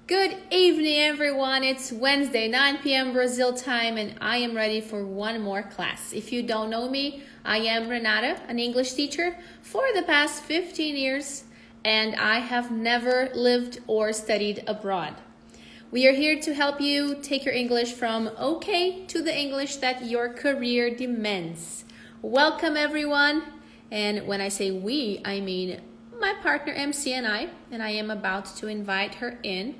Good evening, everyone. It's Wednesday, 9 p.m. Brazil time, and I am ready for one more class. If you don't know me, I am Renata, an English teacher for the past 15 years, and I have never lived or studied abroad. We are here to help you take your English from okay to the English that your career demands. Welcome, everyone. And when I say we, I mean my partner MC and I am about to invite her in.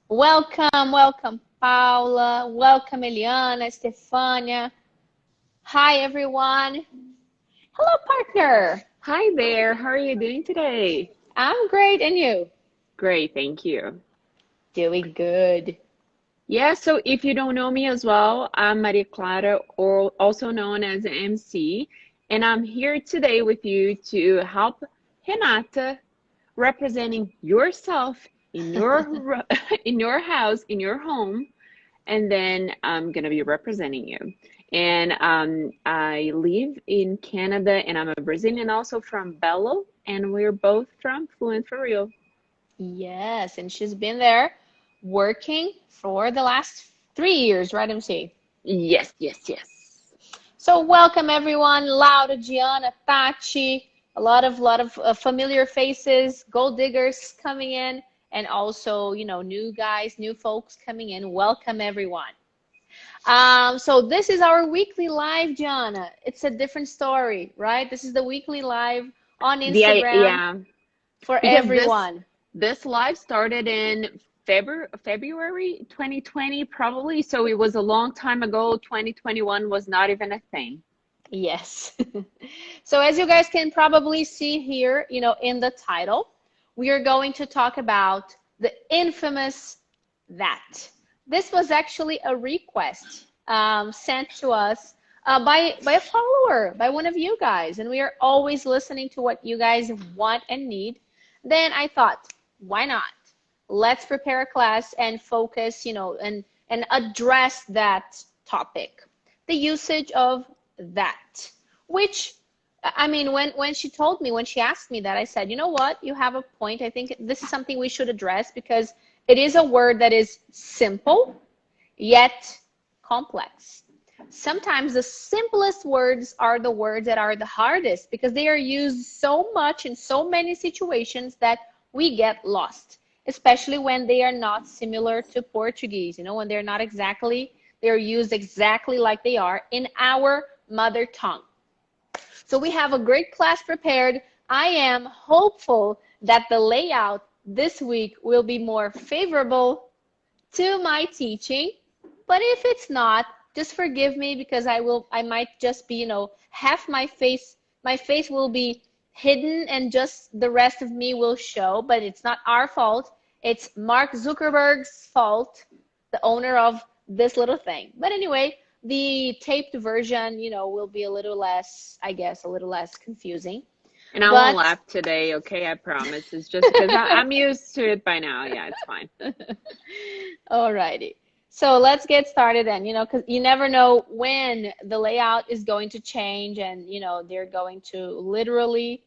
Welcome, Paula. Welcome, Eliana, Stefania. Hi, everyone. Hello, partner. Hi there, how are you doing today? I'm great, and you? Great, thank you. Doing good. Yeah, so if you don't know me as well, I'm Maria Clara, or also known as MC, and I'm here today with you to help Renata representing yourself in your in your house, in your home, and then I'm gonna be representing you. And I live in Canada, and I'm a Brazilian, also from Belo, and we're both from Fluent For Real. Yes, and she's been there working for the last 3 years, right, MC? Yes, yes, yes. So welcome, everyone. Laura, Gianna, Tachi, a lot of familiar faces, gold diggers coming in, and also, new guys, new folks coming in. Welcome, everyone. So this is our weekly live, Gianna. It's a different story, right? This is the weekly live on Instagram Yeah, for because this everyone. this live started in February 2020 probably, so it was a long time ago. 2021 was not even a thing. Yes. So as you guys can probably see here, in the title, we are going to talk about the infamous that. This was actually a request sent to us by a follower, by one of you guys, and we are always listening to what you guys want and need. Then I thought, why not? Let's prepare a class and focus, and address that topic, the usage of that, which I mean, when she told me, when she asked me that, I said, you know what? You have a point. I think this is something we should address because it is a word that is simple yet complex. Sometimes the simplest words are the words that are the hardest because they are used so much in so many situations that we get lost, especially when they are not similar to Portuguese, when they're not exactly, they're used exactly like they are in our mother tongue. So we have a great class prepared. I am hopeful that the layout this week will be more favorable to my teaching. But if it's not, just forgive me because I might just be, half my face will be hidden and just the rest of me will show, but it's not our fault. It's Mark Zuckerberg's fault, the owner of this little thing. But anyway, the taped version, will be a little less, I guess, a little less confusing. And I won't But laugh today, okay? I promise. It's just because I'm used to it by now. Yeah, it's fine. alrighty. So let's get started then, because you never know when the layout is going to change and, they're going to literally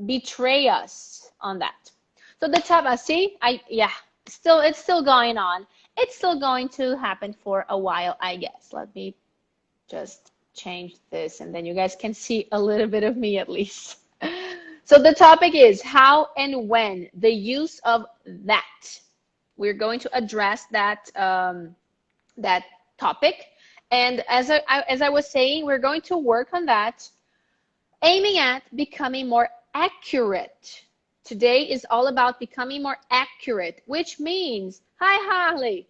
betray us on that. So the top, see, it's still going on. It's still going to happen for a while, I guess. Let me just change this and then you guys can see a little bit of me at least. So the topic is how and when, the use of that. We're going to address that topic. And as I was saying, we're going to work on that, aiming at becoming more accurate. Today is all about becoming more accurate, which means, hi Harley,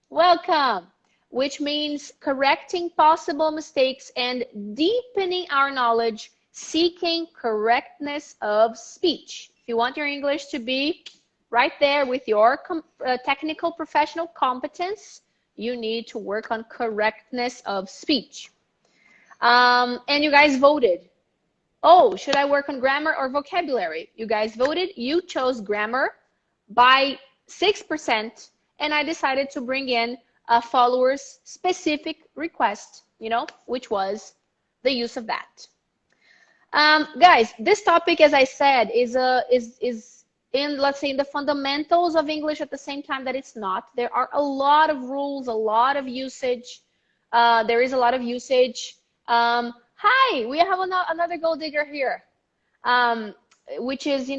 welcome, which means correcting possible mistakes and deepening our knowledge, seeking correctness of speech. If you want your English to be right there with your technical professional competence, you need to work on correctness of speech. And you guys voted. Oh, should I work on grammar or vocabulary? You guys voted. You chose grammar by 6%, and I decided to bring in a follower's specific request, which was the use of that. Guys, this topic, as I said, is in, let's say, in the fundamentals of English at the same time that it's not. There are a lot of rules, a lot of usage. There is a lot of usage. Hi, we have another gold digger here, which is,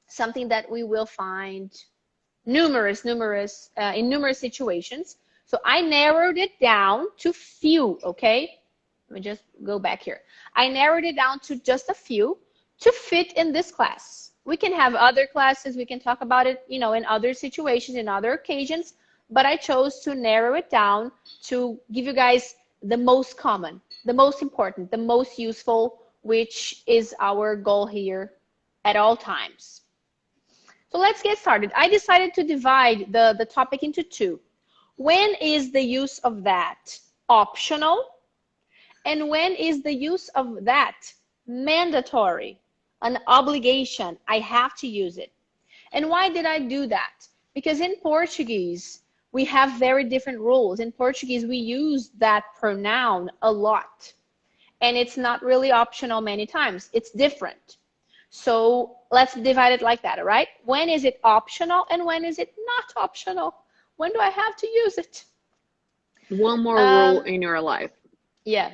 something that we will find in numerous situations. So I narrowed it down to few, okay? Let me just go back here. I narrowed it down to just a few to fit in this class. We can have other classes, we can talk about it, in other situations, in other occasions, but I chose to narrow it down to give you guys the most common, the most important, the most useful, which is our goal here at all times. So let's get started. I decided to divide the topic into two. When is the use of that optional? And when is the use of that mandatory? An obligation. I have to use it. And why did I do that? Because in Portuguese, we have very different rules. In Portuguese, we use that pronoun a lot. And it's not really optional many times. It's different. So let's divide it like that, all right? When is it optional and when is it not optional? When do I have to use it? One more rule in your life. Yeah.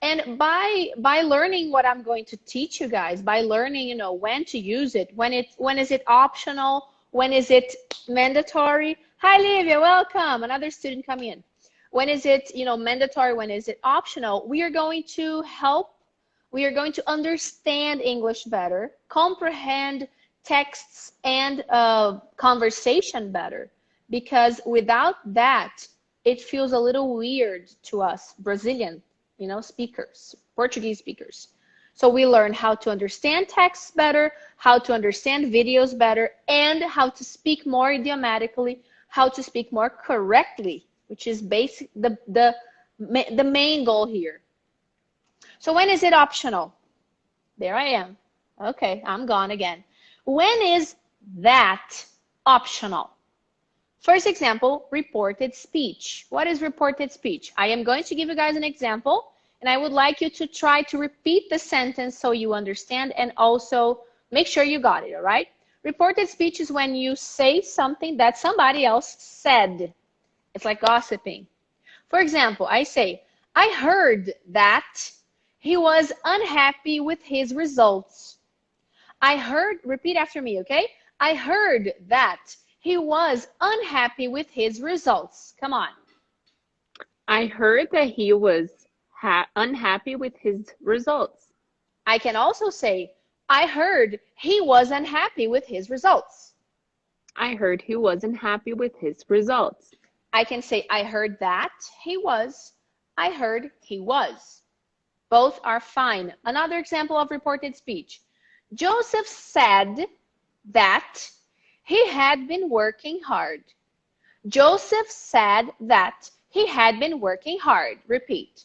And by learning what I'm going to teach you guys, by learning, when to use it, when is it optional, when is it mandatory? Hi, Livia, welcome. Another student coming in. When is it, mandatory? When is it optional? We are going to understand English better, comprehend texts and conversation better, because without that, it feels a little weird to us Brazilian, speakers, Portuguese speakers. So we learn how to understand texts better, how to understand videos better, and how to speak more idiomatically, how to speak more correctly, which is the main goal here. So when is it optional? There I am. Okay, I'm gone again. When is that optional? First example, reported speech. What is reported speech? I am going to give you guys an example, and I would like you to try to repeat the sentence so you understand and also make sure you got it, all right? Reported speech is when you say something that somebody else said. It's like gossiping. For example, I say, I heard that he was unhappy with his results. Repeat after me, okay? I heard that he was unhappy with his results. Come on. I heard that he was unhappy with his results. I can also say, I heard he was unhappy with his results. I heard he wasn't happy with his results. I can say, I heard that he was. I heard he was. Both are fine. Another example of reported speech. Joseph said that he had been working hard. Joseph said that he had been working hard. Repeat.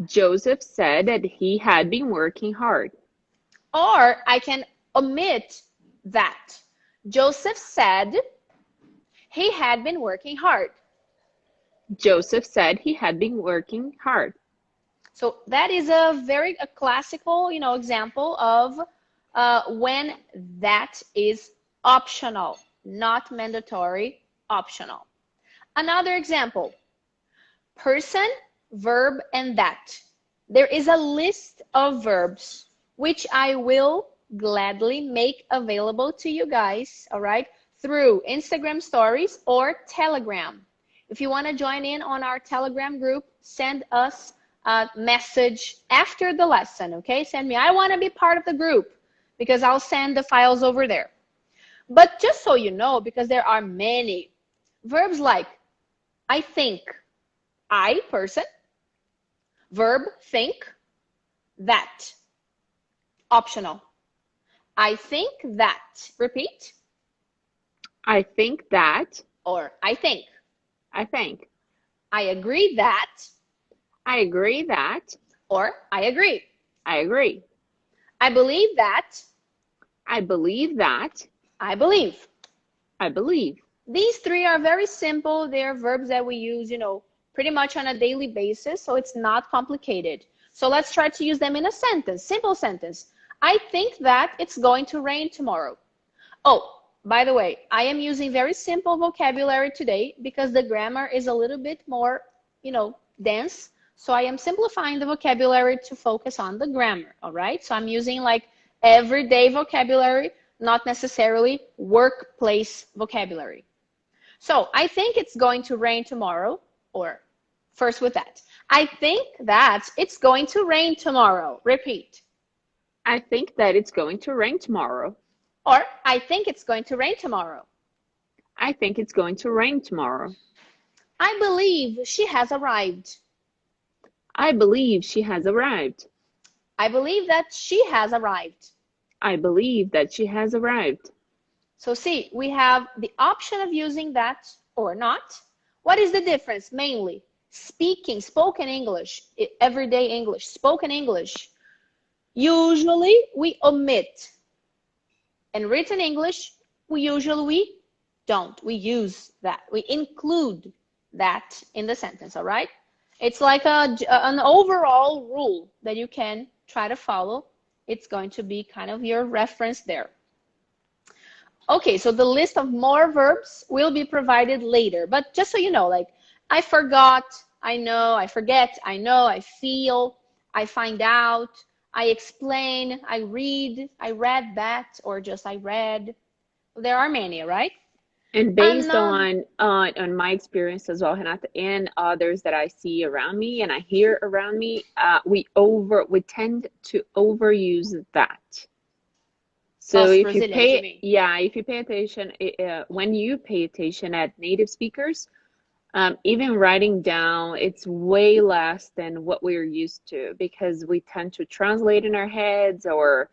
Joseph said that he had been working hard. Or I can omit that. Joseph said he had been working hard. Joseph said he had been working hard. So that is a very classical, example of when that is optional, not mandatory, optional. Another example, person, verb, and that. There is a list of verbs which I will gladly make available to you guys, all right, through Instagram stories or Telegram. If you want to join in on our Telegram group, send us a message after the lesson, okay? Send me, I want to be part of the group, because I'll send the files over there. But just so you know, because there are many verbs like I think, I, person, verb, think, that, optional. I think that, repeat. I think that. Or I think. I think. I agree that. I agree that. Or I agree. I agree. I believe that. I believe that. I believe. I believe. These three are very simple. They are verbs that we use, pretty much on a daily basis, so it's not complicated. So let's try to use them in a sentence, simple sentence. I think that it's going to rain tomorrow. Oh, by the way, I am using very simple vocabulary today because the grammar is a little bit more, dense. So I am simplifying the vocabulary to focus on the grammar, all right? So I'm using like everyday vocabulary, not necessarily workplace vocabulary. So I think it's going to rain tomorrow, or first with that. I think that it's going to rain tomorrow. Repeat. I think that it's going to rain tomorrow. Or I think it's going to rain tomorrow. I think it's going to rain tomorrow. I believe she has arrived. I believe she has arrived. I believe that she has arrived. I believe that she has arrived. So see, we have the option of using that or not. What is the difference? Mainly speaking, spoken English, everyday English, spoken English. Usually we omit. In written English, we don't. We use that. We include that in the sentence, all right? It's like an overall rule that you can try to follow. It's going to be kind of your reference there. Okay, so the list of more verbs will be provided later. But just so you know, like, I forgot, I know, I forget, I know, I feel, I find out, I explain, I read that, or just I read. There are many, right? And based on my experience as well, Renata, and others that I see around me and I hear around me, we tend to overuse that. So if you pay, if you pay attention, when you pay attention at native speakers, even writing down, it's way less than what we're used to because we tend to translate in our heads or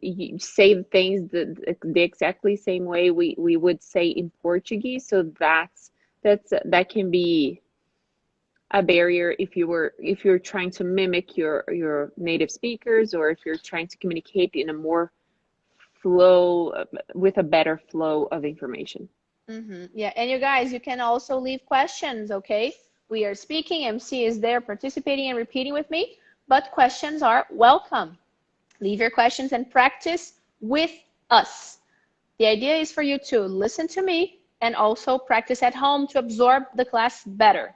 you say things the exactly same way we would say in Portuguese. So that can be a barrier if you're trying to mimic your native speakers, or if you're trying to communicate in a more flow with a better flow of information. Yeah, and you guys, you can also leave questions, okay? We are speaking, MC is there participating and repeating with me, but questions are welcome. Leave your questions and practice with us. The idea is for you to listen to me and also practice at home to absorb the class better.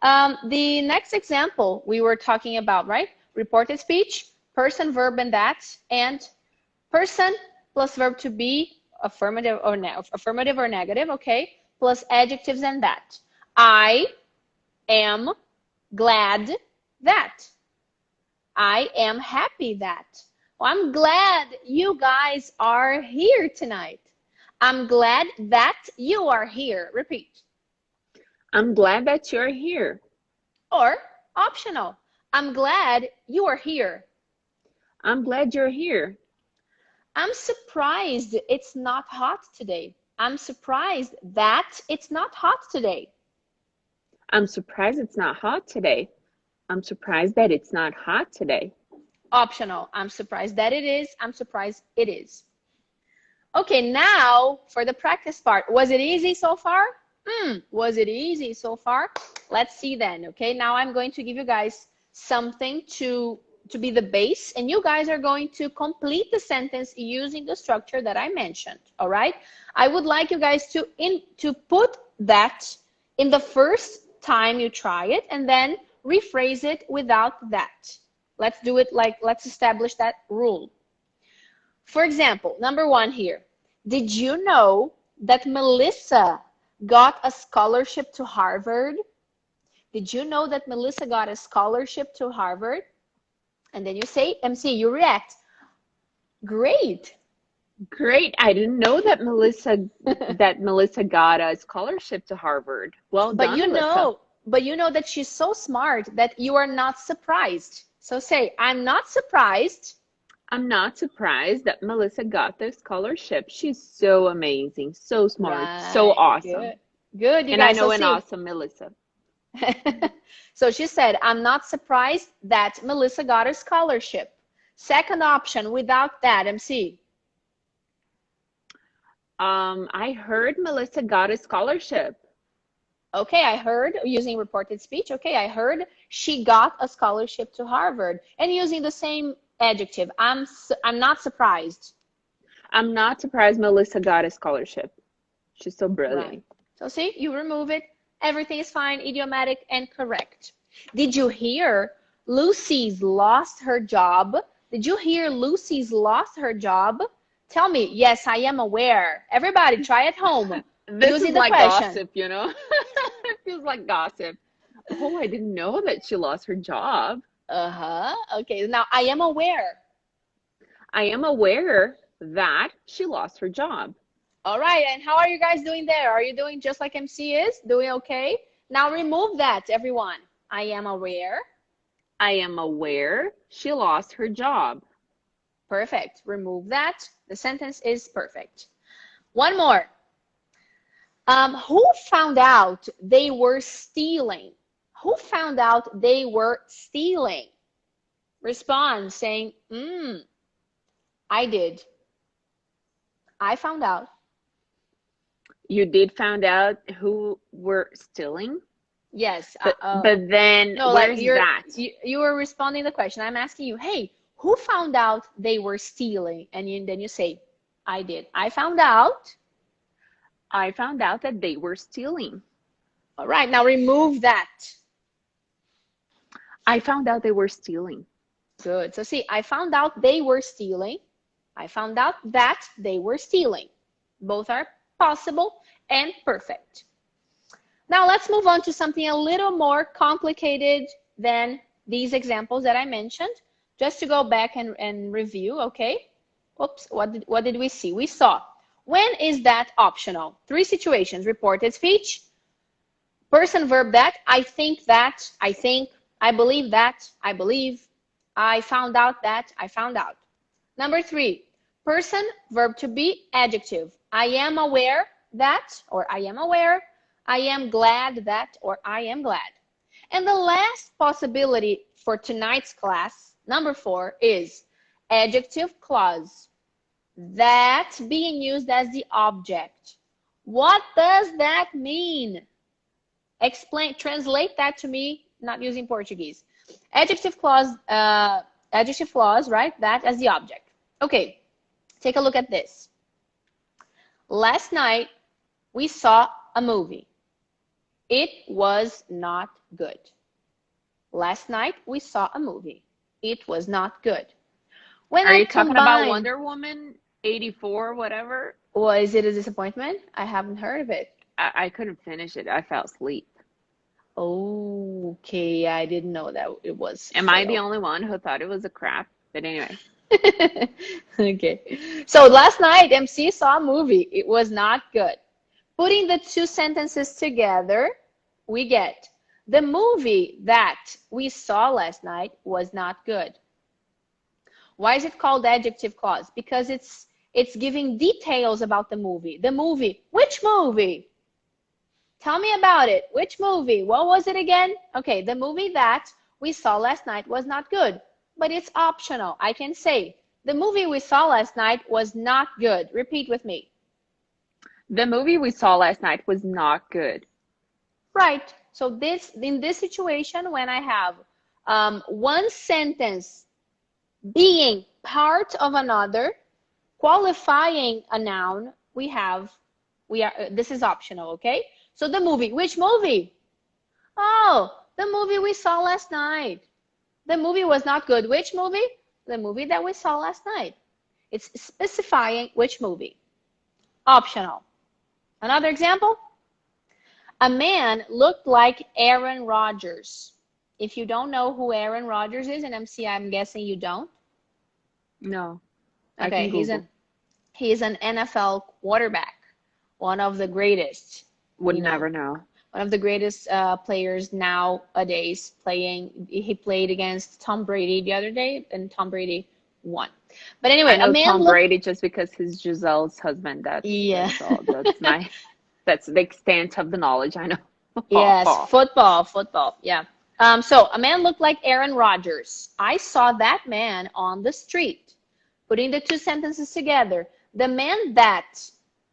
The next example we were talking about, right? Reported speech, person, verb, and that, and person plus verb to be, affirmative or negative, okay? Plus adjectives and that. I am glad that. I am happy that. Well, I'm glad you guys are here tonight. I'm glad that you are here. Repeat. I'm glad that you're here. Or optional. I'm glad you are here. I'm glad you're here. I'm surprised it's not hot today. I'm surprised that it's not hot today. I'm surprised it's not hot today. I'm surprised that it's not hot today. Optional. I'm surprised that it is. I'm surprised it is. Okay, now for the practice part. Was it easy so far? Was it easy so far? Let's see then, okay? Now I'm going to give you guys something to be the base, and you guys are going to complete the sentence using the structure that I mentioned, all right? I would like you guys to put that in the first time you try it, and then rephrase it without that. Let's do it let's establish that rule. For example, number 1 here. Did you know that Melissa got a scholarship to Harvard? Did you know that Melissa got a scholarship to Harvard? And then you say, MC, you react. Great. Great. I didn't know that Melissa got a scholarship to Harvard. Well done, Melissa. But you know that she's so smart that you are not surprised. So say, I'm not surprised. I'm not surprised that Melissa got the scholarship. She's so amazing, so smart, right. So awesome. Good. And I know an awesome Melissa. So she said, I'm not surprised that Melissa got a scholarship. Second option, without that, MC. I heard Melissa got a scholarship. Okay, I heard, using reported speech. Okay, I heard she got a scholarship to Harvard. And using the same adjective, I'm not surprised. I'm not surprised Melissa got a scholarship. She's so Right. brilliant. So see, you remove it. Everything is fine, idiomatic and correct. Did you hear Lucy's lost her job? Did you hear Lucy's lost her job? Tell me, yes, I am aware. Everybody, try at home This is using the like question. gossip, you know? It feels like gossip. Oh, I didn't know that she lost her job. Uh-huh. Okay, now I am aware. I am aware that she lost her job. All right, and how are you guys doing there? Are you doing just like MC is? Doing okay? Now remove that, everyone. I am aware. I am aware she lost her job. Perfect. Remove that. The sentence is perfect. One more. Who found out they were stealing? Who found out they were stealing? Respond saying, I did. I found out. You did find out who were stealing? Yes. But then No, like where's that? you were responding to the question. I'm asking you, hey, who found out they were stealing? And then you say, I did. I found out. I found out that they were stealing. All right, now remove that. I found out they were stealing. Good. So see, I found out they were stealing. I found out that they were stealing. Both are possible and perfect. Now let's move on to something a little more complicated than these examples that I mentioned. Just to go back and review, okay? Oops, what did we see? We saw, when is that optional? 3 situations: reported speech, person, verb that, I think that, I think, I believe that, I believe, I found out that, I found out. Number 3, person, verb to be, adjective. I am aware that, or I am aware. I am glad that, or I am glad. And the last possibility for tonight's class, number 4, is adjective clause. That being used as the object. What does that mean? Explain, translate that to me, not using Portuguese. Adjective clause, right? That as the object. Okay, take a look at this. Last night, we saw a movie. It was not good. Last night, we saw a movie. It was not good. When Are I you talking about combine, Wonder Woman 84, whatever? was it a disappointment? I haven't heard of it. I couldn't finish it. I fell asleep. Okay, I didn't know that it was Am I the failed. only one who thought it was a crap? But anyway. Okay. So last night, MC saw a movie. It was not good. Putting the 2 sentences together, we get the movie that we saw last night was not good. Why is it called adjective clause? Because it's giving details about the movie. The movie. Which movie? Tell me about it. Which movie? What was it again? Okay, the movie that we saw last night was not good, but it's optional. I can say, the movie we saw last night was not good. Repeat with me. The movie we saw last night was not good. Right. So in this situation, when I have one sentence being part of another, qualifying a noun, this is optional, okay? So the movie, which movie? Oh, the movie we saw last night. The movie was not good. Which movie? The movie that we saw last night. It's specifying which movie. Optional. Another example? A man looked like Aaron Rodgers. If you don't know who Aaron Rodgers is, and MC, I'm guessing you don't. No. I Okay, can Google. he's an NFL quarterback, one of the greatest. Would never know. One of the greatest players nowadays playing. He played against Tom Brady the other day, and Tom Brady won. But anyway, I know a man Tom looked. Brady just because he's Giselle's husband. Yeah. That's all. That's the extent of the knowledge I know. Yes, football. Yeah. So a man looked like Aaron Rodgers. I saw that man on the street. Putting the 2 sentences together, the man that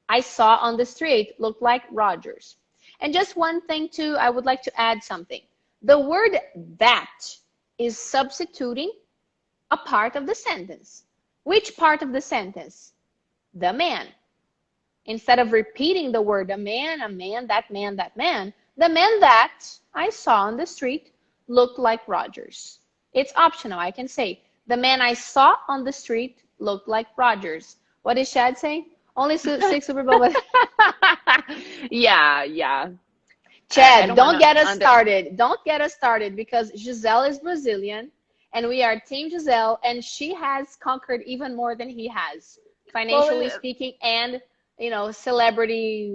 I saw on the street looked like Rodgers. And just one thing too, I would like to add something. The word that is substituting a part of the sentence. Which part of the sentence? the man. Instead of repeating the word a man, that man, that man, the man that I saw on the street looked like Rogers. It's optional. I can say, the man I saw on the street looked like Rogers. What is Shad saying? Only six Super Bowl. Yeah, yeah. I Chad, don't want don't to get us started. Don't get us started because Giselle is Brazilian and we are Team Giselle and she has conquered even more than he has, financially well, speaking and, celebrity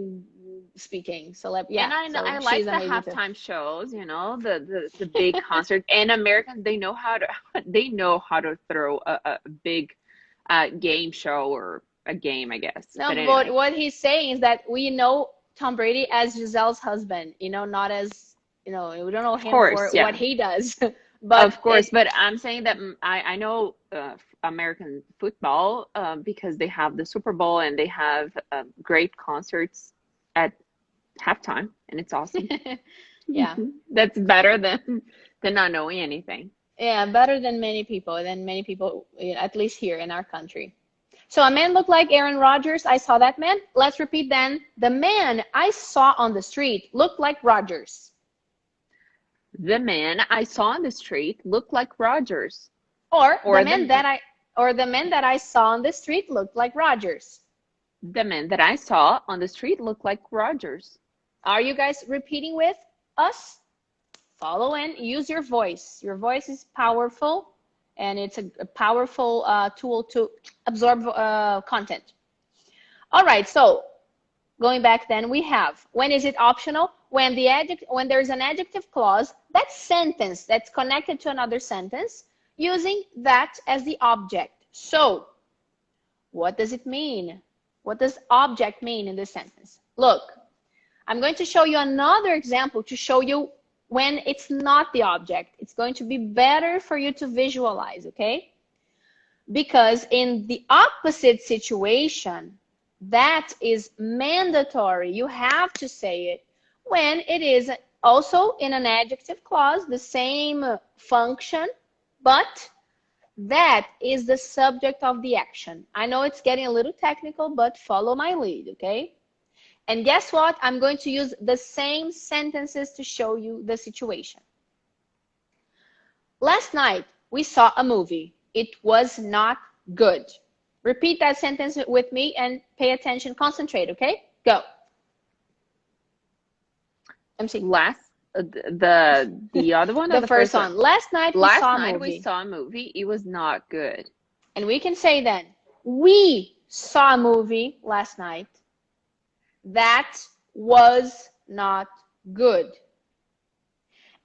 speaking. Yeah, and so I she's like the amazing too. halftime shows, the big concerts. And Americans, they know how to they know how to throw a big game show or a game, I guess. No, But but anyway, what he's saying is that we know Tom Brady as Giselle's husband, not as, we don't know of him for course, what yeah. he does. But Of course, but I'm saying that I know American football because they have the Super Bowl and they have great concerts at halftime, and it's awesome. yeah. That's better than not knowing anything. Yeah, better than many people, at least here in our country. So a man looked like Aaron Rodgers. I saw that man. Let's repeat then. The man I saw on the street looked like Rodgers. The man I saw on the street looked like Rogers, Or or the the man that I saw on the street looked like Rodgers. the man that I saw on the street looked like Rogers. Are you guys repeating with us? Follow in. Use your voice. Your voice is powerful, and it's a powerful tool to absorb content. All right, so going back then, we have, when is it optional? When there's an adjective clause, that sentence that's connected to another sentence, using that as the object. So, what does it mean? What does object mean in this sentence? Look, I'm going to show you another example to show you when it's not the object. It's going to be better for you to visualize, okay? Because in the opposite situation, that is mandatory. You have to say it when it is also in an adjective clause, the same function, but that is the subject of the action. I know it's getting a little technical, but follow my lead, okay? And guess what? I'm going to use the same sentences to show you the situation. Last night, we saw a movie. It was not good. Repeat that sentence with me and pay attention, concentrate, okay? Go. MC. The other one or The the first first one. one? Last night we Last saw a night we movie. saw a movie. It was not good. And we can say then, we saw a movie last night that was not good.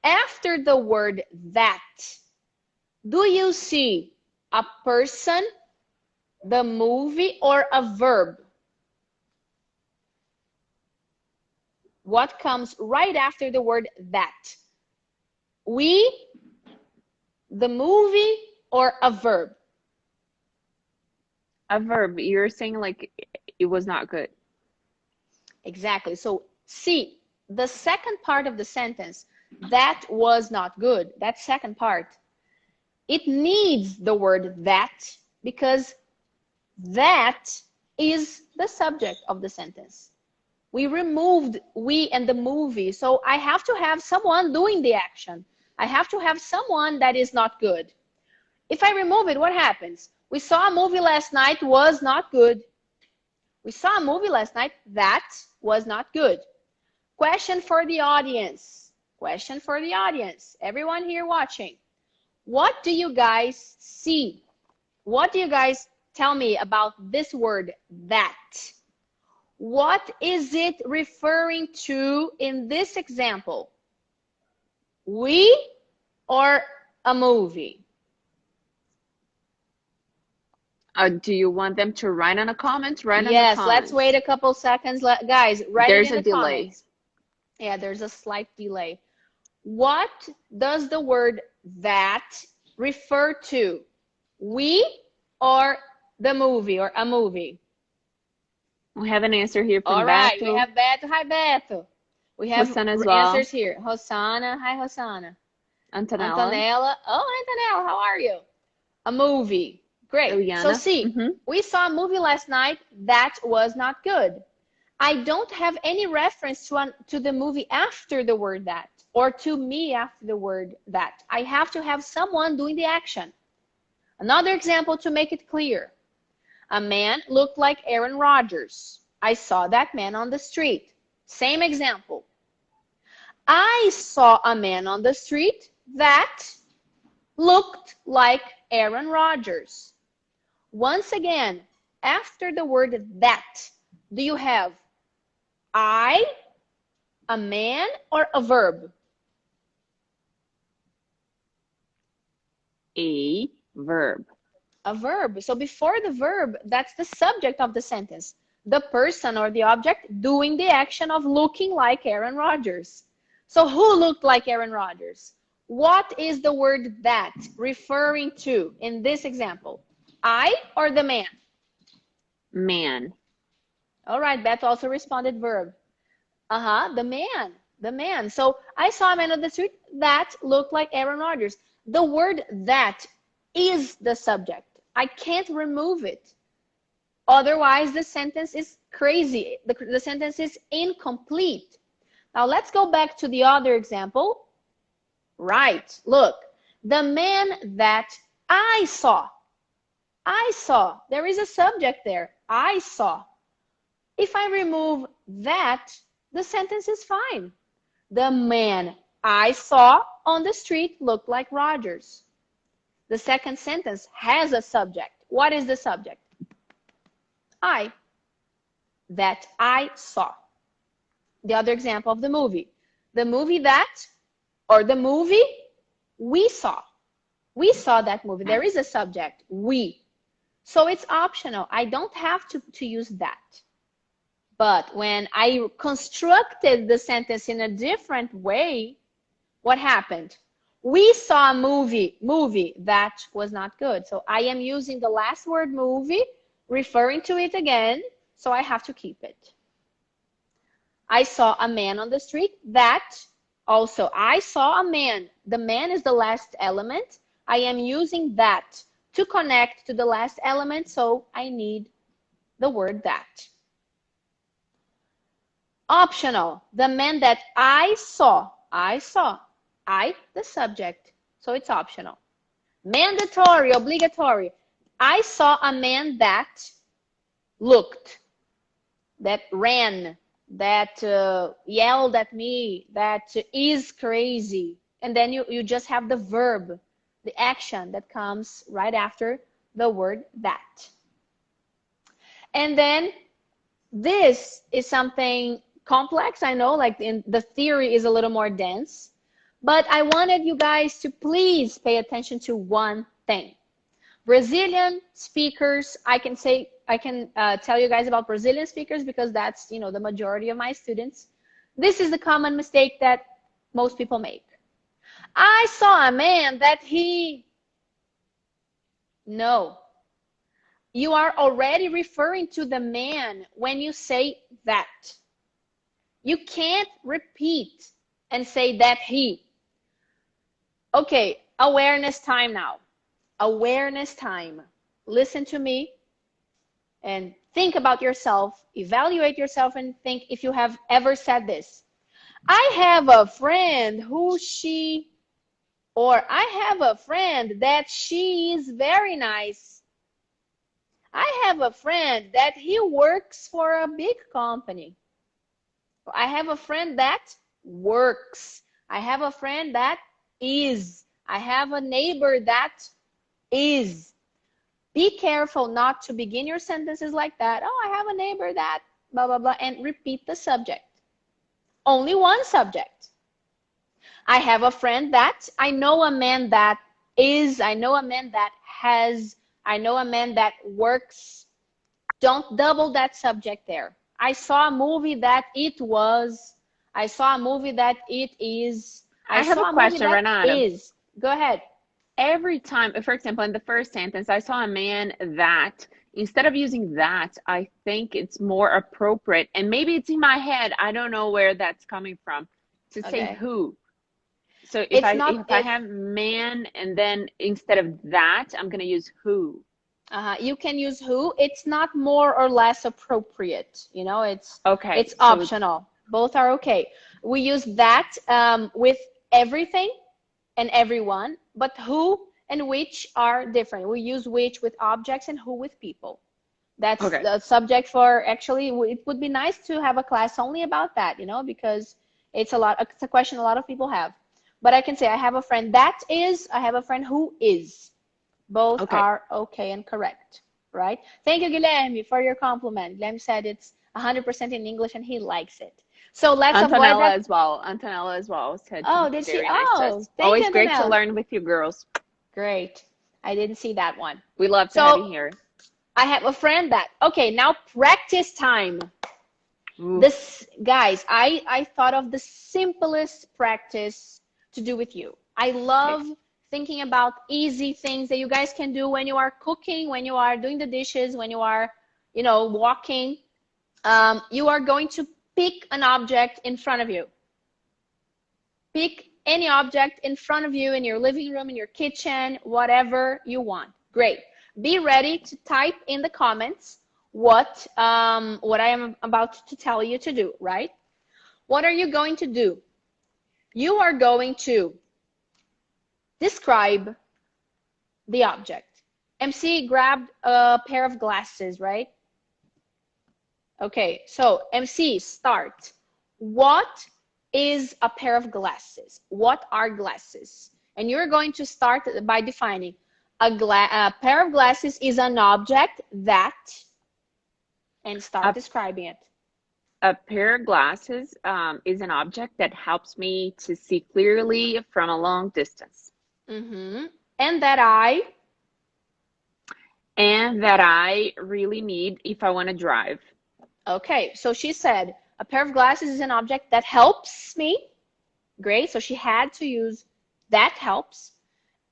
After the word that, do you see a person, the movie, or a verb? What comes right after the word that? We, the movie, or a verb? A verb. You're saying like it was not good. Exactly. So see, the second part of the sentence, that was not good, that second part, it needs the word that because that is the subject of the sentence. We removed we and the movie, so I have to have someone doing the action. I have to have someone that is not good. If I remove it, what happens? We saw a movie last night, was not good. We saw a movie last night that was not good. Question for the audience. Question for the audience. Everyone here watching. What do you guys see? What do you guys tell me about this word, that? What is it referring to in this example? We or a movie? Do you want them to write on a comment? Write on the Yes, comments. let's wait a couple seconds. Guys, write There's it in a the delay. comments. Yeah, there's a slight delay. What does the word that refer to? We or the movie or a movie? We have an answer here from All right, Beto. we have Beto. Hi, Beto. We have Hosanna as well. answers here. Hosanna. Hi, Hosanna. Antonella. Antonella. Oh, Antonella, how are you? A movie. Great. So Eliana. see, we saw a movie last night that was not good. I don't have any reference to the movie after the word that, or to me after the word that. I have to have someone doing the action. Another example to make it clear. A man looked like Aaron Rodgers. I saw that man on the street. Same example. I saw a man on the street that looked like Aaron Rodgers. Once again, after the word that, do you have I, a man, or a verb? A verb. A verb. So before the verb, that's the subject of the sentence. The person or the object doing the action of looking like Aaron Rodgers. So who looked like Aaron Rodgers? What is the word that referring to in this example? I or the man? Man. All right, Beth also responded verb. The man, the man. So I saw a man on the street that looked like Aaron Rodgers. The word that is the subject. I can't remove it. Otherwise, the sentence is crazy. The sentence is incomplete. Now let's go back to the other example. Right, look, the man that I saw. I saw. There is a subject there. I saw. If I remove that, the sentence is fine. The man I saw on the street looked like Rodgers. The second sentence has a subject. What is the subject? I. That I saw. The other example of the movie. The movie that, or the movie we saw. We saw that movie. There is a subject, we. So it's optional. I don't have to use that. But when I constructed the sentence in a different way, what happened? We saw a movie that was not good. So I am using the last word movie, referring to it again, so I have to keep it. I saw a man on the street that, also, I saw a man. The man is the last element. I am using that to connect to the last element, so I need the word that. Optional, the man that I saw, the subject, so it's optional. Mandatory, obligatory, I saw a man that looked, that ran, that yelled at me, that is crazy. And then you just have the verb, the action that comes right after the word that. And then this is something complex. I know, like the theory is a little more dense, but I wanted you guys to please pay attention to one thing. Brazilian speakers, I can tell you guys about Brazilian speakers because that's, the majority of my students. This is the common mistake that most people make. I saw a man that No. You are already referring to the man when you say that. You can't repeat and say that he. Okay, awareness time now. Awareness time. Listen to me and think about yourself, evaluate yourself, and think if you have ever said this. I have a friend or I have a friend that she is very nice. I have a friend that he works for a big company. I have a friend that works. I have a friend that is. I have a neighbor that is. Be careful not to begin your sentences like that. Oh, I have a neighbor that, blah, blah, blah, and repeat the subject. Only one subject. I have a friend that, I know a man that is, I know a man that has, I know a man that works. Don't double that subject there. I saw a movie that it was. I saw a movie that it is. I have a question, Renata. Is. Go ahead. Every time, for example, in the first sentence, I saw a man that, instead of using that, I think it's more appropriate, and maybe it's in my head, I don't know where that's coming from, to say who. So if I have man and then instead of that, I'm going to use who. You can use who. It's not more or less appropriate. You know, Okay, it's so optional. Both are okay. We use that with everything and everyone, but who and which are different. We use which with objects and who with people. That's okay. the subject for, actually, it would be nice to have a class only about that, you know, because it's a question a lot of people have. But I can say I have a friend that is, I have a friend who is. Both Okay. are okay and correct, right? Thank you, Guilherme, for your compliment. Guilherme said it's 100% in English and he likes it. So let's avoid Antonella that. as well. Antonella as well said Oh, did she? very nice to Oh, us. thank you, Always great to Antonella. learn with you girls. Great. I didn't see that one. We love to have So you here. I have a friend that, okay, now practice time. Ooh. This, guys, I thought of the simplest practice to do with you. I Okay. love thinking about easy things that you guys can do when you are cooking, when you are doing the dishes, when you are, you know, walking. You are going to pick an object in front of you. Pick any object in front of you in your living room, in your kitchen, whatever you want. Great. Be ready to type in the comments what I am about to tell you to do, right? What are you going to do? You are going to describe the object. MC grabbed a pair of glasses, right? Okay, so MC, start. What is a pair of glasses? What are glasses? And you're going to start by defining a pair of glasses is an object that, and start A, describing it. a pair of glasses is an object that helps me to see clearly from a long distance. Mm-hmm. And that I, And that I really need if I want to drive. okay, so she said a pair of glasses is an object that helps me. Great, so she had to use that helps.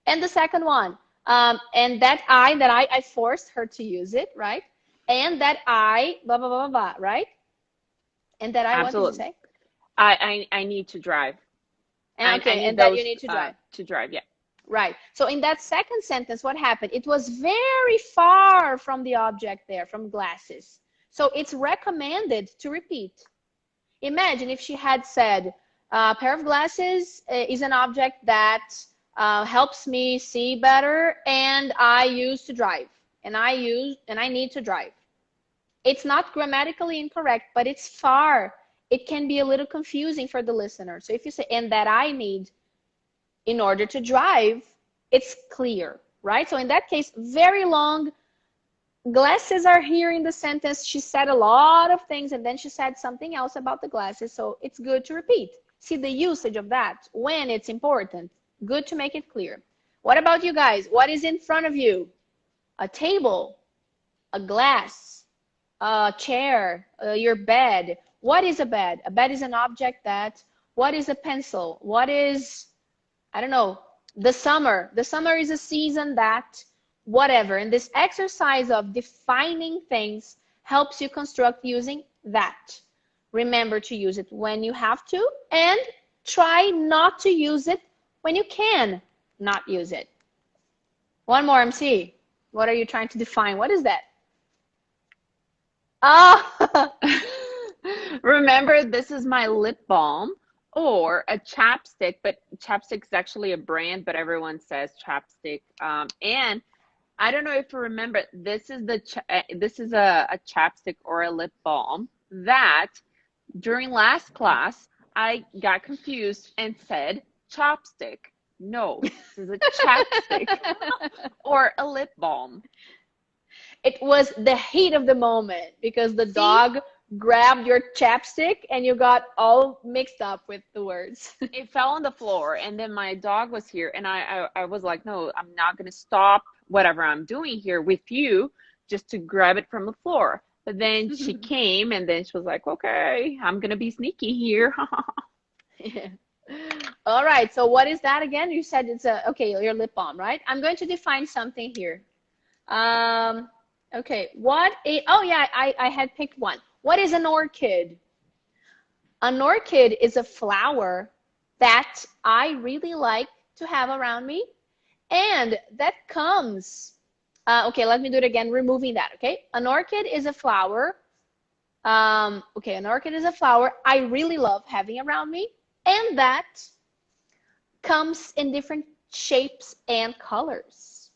And the second one, and that I forced her to use it, right? And that I, blah, blah, blah, blah, blah, right? And that I, what did you Absolutely. say? I need to drive. And I okay, need and that you those need to drive. to drive. Yeah. Right. So in that second sentence, what happened? It was very far from the object there, from glasses. So it's recommended to repeat. Imagine if she had said, a pair of glasses is an object that helps me see better, and I use to drive, and I need to drive. It's not grammatically incorrect, but it's far. It can be a little confusing for the listener. So if you say, and that I need in order to drive, it's clear, right? So in that case, very long. Glasses are here in the sentence. She said a lot of things and then she said something else about the glasses. So it's good to repeat. See the usage of that when it's important. Good to make it clear. What about you guys? What is in front of you? A table, a glass, a chair, your bed. What is a bed? A bed is an object that, what is a pencil? What is, I don't know, the summer. The summer is a season that, whatever. And this exercise of defining things helps you construct using that. Remember to use it when you have to, and try not to use it when you can not use it. One more, MC. What are you trying to define? What is that? Ah, Remember, this is my lip balm or a chapstick, but chapstick is actually a brand, but everyone says chapstick. And I don't know if you remember, this is this is a chapstick or a lip balm that during last class I got confused and said chopstick. No, this is a chapstick or a lip balm. it was the heat of the moment because the See? dog grabbed your chapstick and you got all mixed up with the words. It fell on the floor and then my dog was here and I was like, no, I'm not going to stop whatever I'm doing here with you just to grab it from the floor. But then she came and then she was like, okay, I'm going to be sneaky here. Yeah. All right. So what is that again? You said it's a, okay, your lip balm, right? I'm going to define something here. Um, okay. Oh yeah, I had picked one. What is an orchid? An orchid is a flower that I really like to have around me and that comes Okay, let me do it again, removing that, okay? An orchid is a flower. Okay, an orchid is a flower I really love having around me, and that comes in different shapes and colors,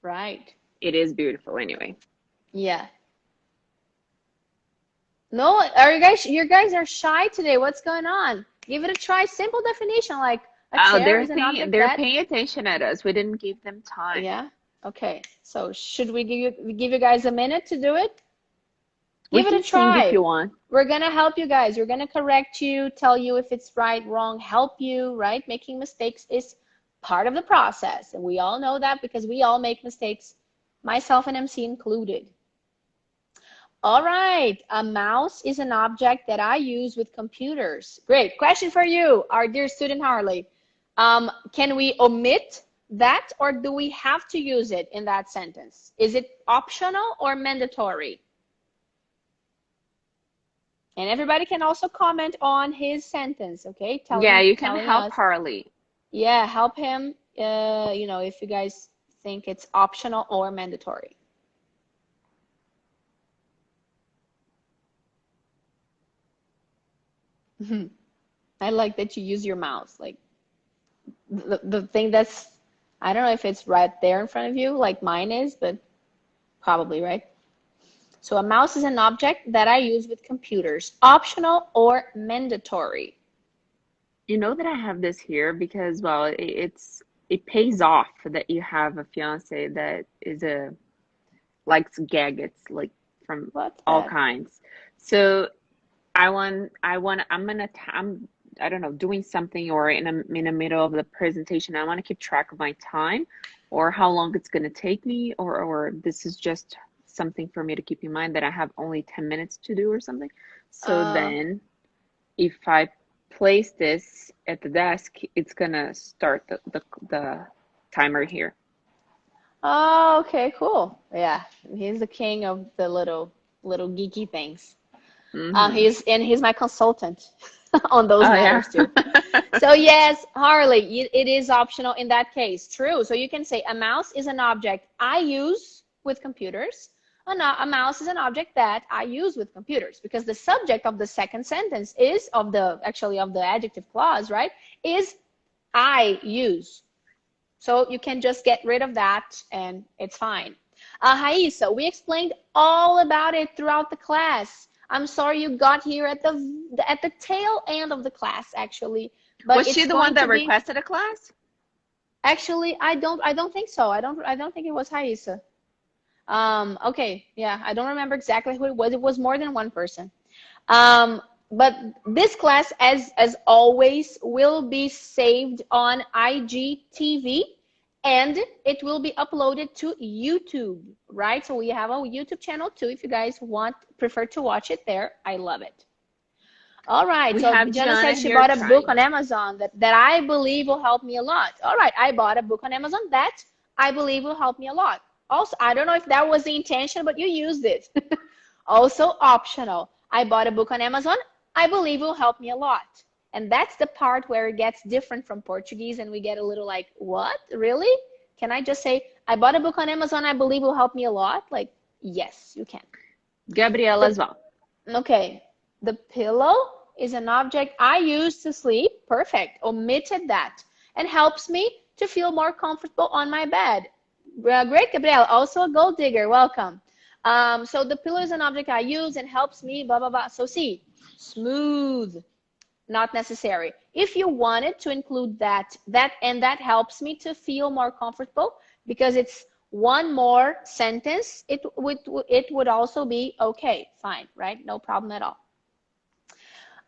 right? It is beautiful anyway. Yeah. No, are you guys are shy today. What's going on? Give it a try. Simple definition, like a Oh, chair is an object they're that, paying attention at us. We didn't give them time. yeah. Okay. So should we give you guys a minute to do it? We Give it a can sing if try. you want. We're gonna help you guys. We're gonna correct you, tell you if it's right, wrong, help you, right? Making mistakes is part of the process. And we all know that because we all make mistakes, myself and MC included. All right, a mouse is an object that I use with computers. Great. Question for you, our dear student Harley. Can we omit that or do we have to use it in that sentence? Is it optional or mandatory? And everybody can also comment on his sentence, okay? Yeah, you can Telling help us. Harley. Yeah, help him, you know, if you guys think it's optional or mandatory. I like that you use your mouse. Like the thing that's, I don't know if it's right there in front of you, like mine is, but probably, right? So a mouse is an object that I use with computers, optional or mandatory. You know that I have this here because, well, it pays off that you have a fiance that is a likes gadgets like from What's all that? kinds. So I'm I don't know, doing something or in the middle of the presentation. I want to keep track of my time or how long it's going to take me, or this is just something for me to keep in mind that I have only 10 minutes to do or something. So Uh, then if I place this at the desk, it's gonna start the timer here. oh, okay, cool. Yeah, he's the king of the little geeky things. Mm-hmm. He's my consultant on those Oh yeah. matters too. So yes, Harley, it is optional in that case. True. So you can say a mouse is an object I use with computers. A mouse is an object that I use with computers because the subject of the second sentence is of the actually of the adjective clause, right? Is I use. So you can just get rid of that and it's fine. Haisa, we explained all about it throughout the class. I'm sorry you got here at the tail end of the class actually, but Was she it's the one going to that be requested a class? actually I don't think so. I don't think it was Haisa. Okay, yeah, I don't remember exactly who it was. It was more than one person. But this class, as always, will be saved on IGTV and it will be uploaded to YouTube, right? So we have a YouTube channel too if you guys prefer to watch it there. I love it. All right, We so have Jenna Gianna said she here bought a book trying. on Amazon that I believe will help me a lot. All right, I bought a book on Amazon that I believe will help me a lot. Also, I don't know if that was the intention, but you used it. Also optional. I bought a book on Amazon. I believe will help me a lot. And that's the part where it gets different from Portuguese and we get a little like, what? Really? Can I just say, I bought a book on Amazon. I believe will help me a lot? Like, yes, you can. Gabriela The as well. Okay, the pillow is an object I use to sleep. Perfect. Omitted that. And helps me to feel more comfortable on my bed. Great, Gabriel. Also a gold digger. Welcome. So the pillow is an object I use and helps me, blah, blah, blah. So see, smooth, not necessary. If you wanted to include that helps me to feel more comfortable because it's one more sentence, it would also be okay, fine, right? No problem at all.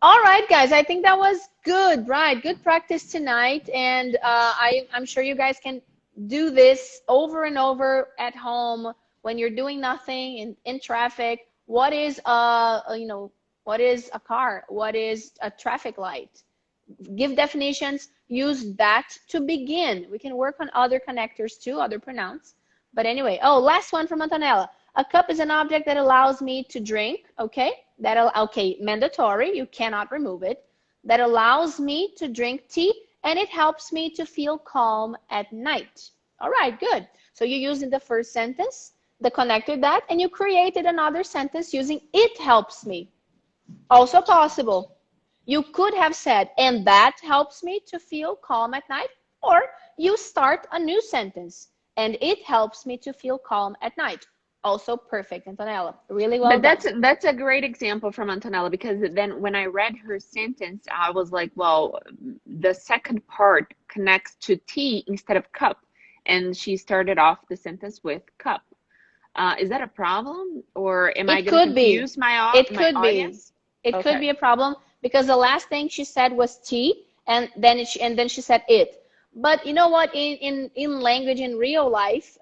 All right, guys, I think that was good, right? Good practice tonight, and I'm sure you guys can do this over and over at home when you're doing nothing in traffic. What is what is a car? What is a traffic light? Give definitions, use that to begin. We can work on other connectors too, other pronouns. But anyway, oh, last one from Antonella. A cup is an object that allows me to drink, okay? Okay, mandatory, you cannot remove it. That allows me to drink tea and it helps me to feel calm at night. All right, good. So you use in the first sentence the connected that, and you created another sentence using it helps me. Also possible. You could have said, and that helps me to feel calm at night, or you start a new sentence, and it helps me to feel calm at night. Also perfect, Antonella. Really well But done. that's a great example from Antonella, because then when I read her sentence, I was like, well, the second part connects to tea instead of cup, and she started off the sentence with cup. Is that a problem, or am I It going to could be. confuse my It my could be. audience? It could Okay. be a problem because the last thing she said was tea, and then she said it. But you know what? In language in real life,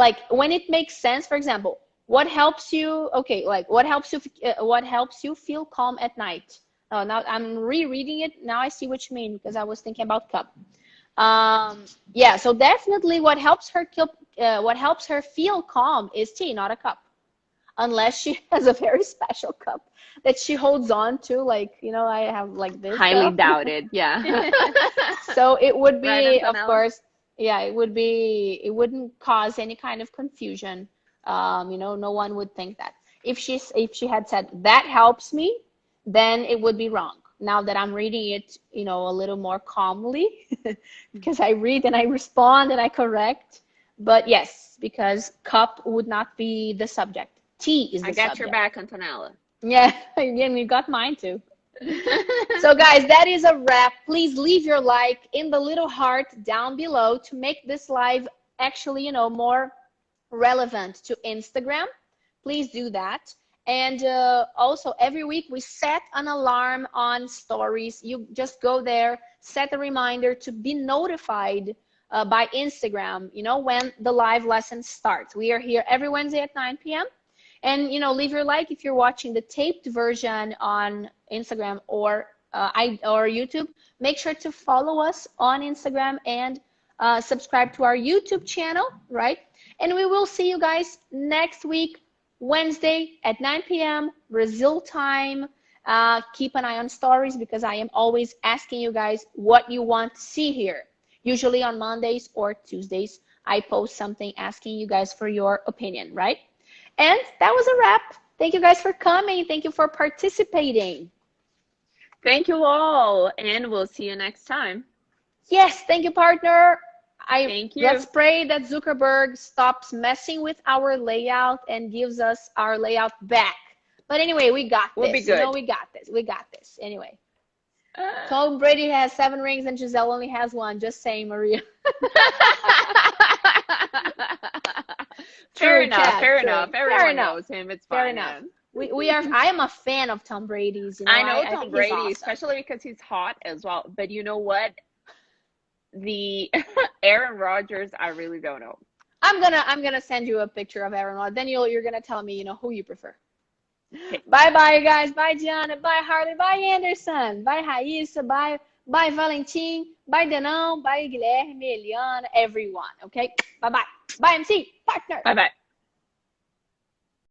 like when it makes sense, for example, what helps you? Okay, like what helps you feel calm at night? Oh, now I'm rereading it. Now I see what you mean because I was thinking about cup. Yeah, so definitely what helps her feel calm is tea, not a cup, unless she has a very special cup that she holds on to, like, I have like this Highly cup. doubted. Yeah. So it would Right, be, of Antonella? course, yeah, it wouldn't cause any kind of confusion. No one would think that. If she had said that helps me, then it would be wrong. Now that I'm reading it, a little more calmly, because I read and I respond and I correct. But yes, because cup would not be the subject. Tea is I the got your subject. back, Antonella. Yeah, and you got mine too. So guys, that is a wrap. Please leave your like in the little heart down below to make this live actually, more relevant to Instagram. Please do that. And also every week we set an alarm on stories. You just go there, set a reminder to be notified by Instagram, when the live lesson starts. We are here every Wednesday at 9 p.m. And leave your like if you're watching the taped version on Instagram or YouTube. Make sure to follow us on Instagram and subscribe to our YouTube channel, right? And we will see you guys next week, Wednesday at 9 p.m. Brazil time. Keep an eye on stories because I am always asking you guys what you want to see here. Usually on Mondays or Tuesdays, I post something asking you guys for your opinion, right? And that was a wrap. Thank you guys for coming. Thank you for participating. Thank you all, and we'll see you next time. Yes, thank you, partner. Thank you. Let's pray that Zuckerberg stops messing with our layout and gives us our layout back. But anyway, we got this. We'll be good. We got this. We got this. Anyway. Tom Brady has 7 rings and Giselle only has 1. Just saying, Maria. Fair enough. True. Everyone knows him. It's fine. Fair enough. We are. I am a fan of Tom Brady's. I know Tom think Brady, he's awesome. especially because he's hot as well. But you know what? The Aaron Rodgers, I really don't know. I'm gonna send you a picture of Aaron Rodgers. Then you're gonna tell me who you prefer. Okay. Bye guys. Bye Gianna. Bye Harley. Bye Anderson. Bye Raíssa. Bye Valentim. Bye Denão. Bye Guilherme, Eliana, everyone. Okay. Bye. Bye MC partner. Bye.